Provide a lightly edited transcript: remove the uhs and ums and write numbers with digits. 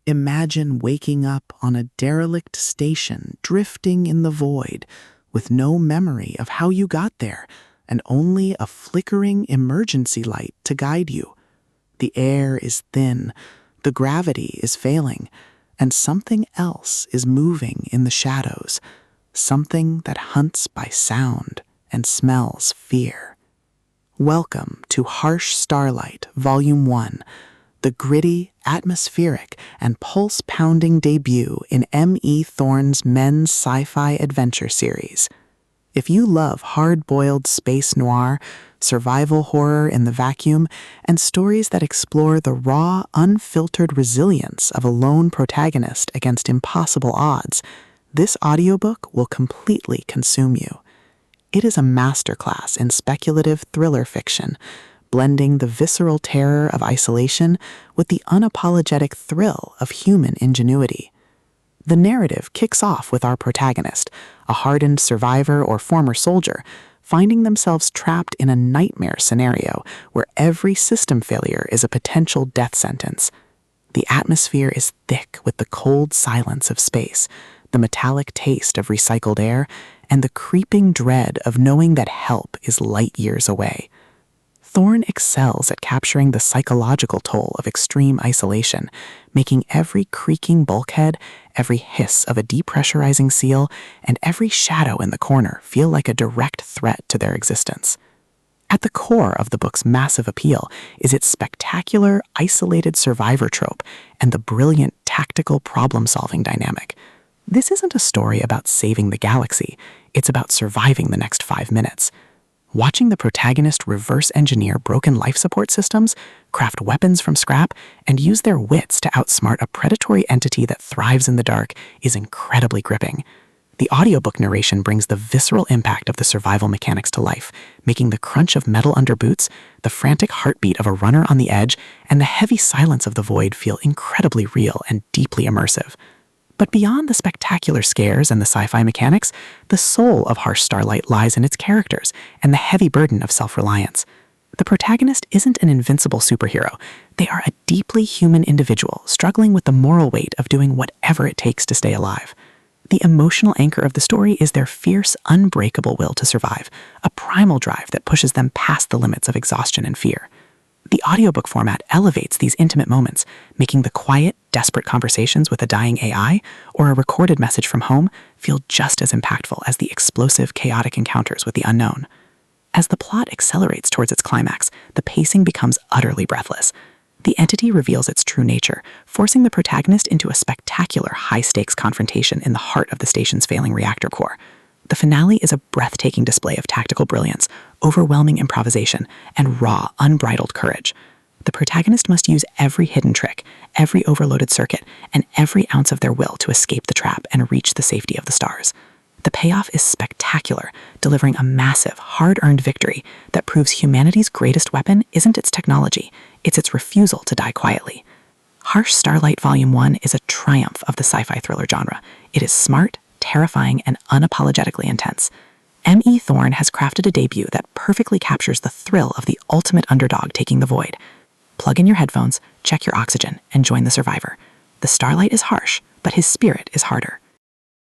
Imagine waking up on a derelict station, drifting in the void, with no memory of how you got there, and only a flickering emergency light to guide you. The air is thin, the gravity is failing, and something else is moving in the shadows, something that hunts by sound and smells fear. Welcome to Harsh Starlight, Volume 1, the gritty, atmospheric, and pulse-pounding debut in M.E. Thorne's men's sci-fi adventure series. If you love hard-boiled space noir, survival horror in the vacuum, and stories that explore the raw, unfiltered resilience of a lone protagonist against impossible odds, this audiobook will completely consume you. It is a masterclass in speculative thriller fiction, blending the visceral terror of isolation with the unapologetic thrill of human ingenuity. The narrative kicks off with our protagonist, a hardened survivor or former soldier, finding themselves trapped in a nightmare scenario where every system failure is a potential death sentence. The atmosphere is thick with the cold silence of space, the metallic taste of recycled air, and the creeping dread of knowing that help is light years away. Thorne excels at capturing the psychological toll of extreme isolation, making every creaking bulkhead, every hiss of a depressurizing seal, and every shadow in the corner feel like a direct threat to their existence. At the core of the book's massive appeal is its spectacular, isolated survivor trope and the brilliant tactical problem-solving dynamic. This isn't a story about saving the galaxy, it's about surviving the next 5 minutes. Watching the protagonist reverse engineer broken life support systems, craft weapons from scrap, and use their wits to outsmart a predatory entity that thrives in the dark is incredibly gripping. The audiobook narration brings the visceral impact of the survival mechanics to life, making the crunch of metal under boots, the frantic heartbeat of a runner on the edge, and the heavy silence of the void feel incredibly real and deeply immersive. But beyond the spectacular scares and the sci-fi mechanics, the soul of Harsh Starlight lies in its characters and the heavy burden of self-reliance. The protagonist isn't an invincible superhero. They are a deeply human individual struggling with the moral weight of doing whatever it takes to stay alive. The emotional anchor of the story is their fierce, unbreakable will to survive, a primal drive that pushes them past the limits of exhaustion and fear. The audiobook format elevates these intimate moments, making the quiet, desperate conversations with a dying AI or a recorded message from home feel just as impactful as the explosive, chaotic encounters with the unknown. As the plot accelerates towards its climax, the pacing becomes utterly breathless. The entity reveals its true nature, forcing the protagonist into a spectacular, high-stakes confrontation in the heart of the station's failing reactor core. The finale is a breathtaking display of tactical brilliance, overwhelming improvisation, and raw, unbridled courage. The protagonist must use every hidden trick, every overloaded circuit, and every ounce of their will to escape the trap and reach the safety of the stars. The payoff is spectacular, delivering a massive, hard-earned victory that proves humanity's greatest weapon isn't its technology, it's its refusal to die quietly. Harsh Starlight Volume 1 is a triumph of the sci-fi thriller genre. It is smart, terrifying, and unapologetically intense. M.E. Thorne has crafted a debut that perfectly captures the thrill of the ultimate underdog taking the void. Plug in your headphones, check your oxygen, and join the survivor. The Starlight is harsh, but his spirit is harder.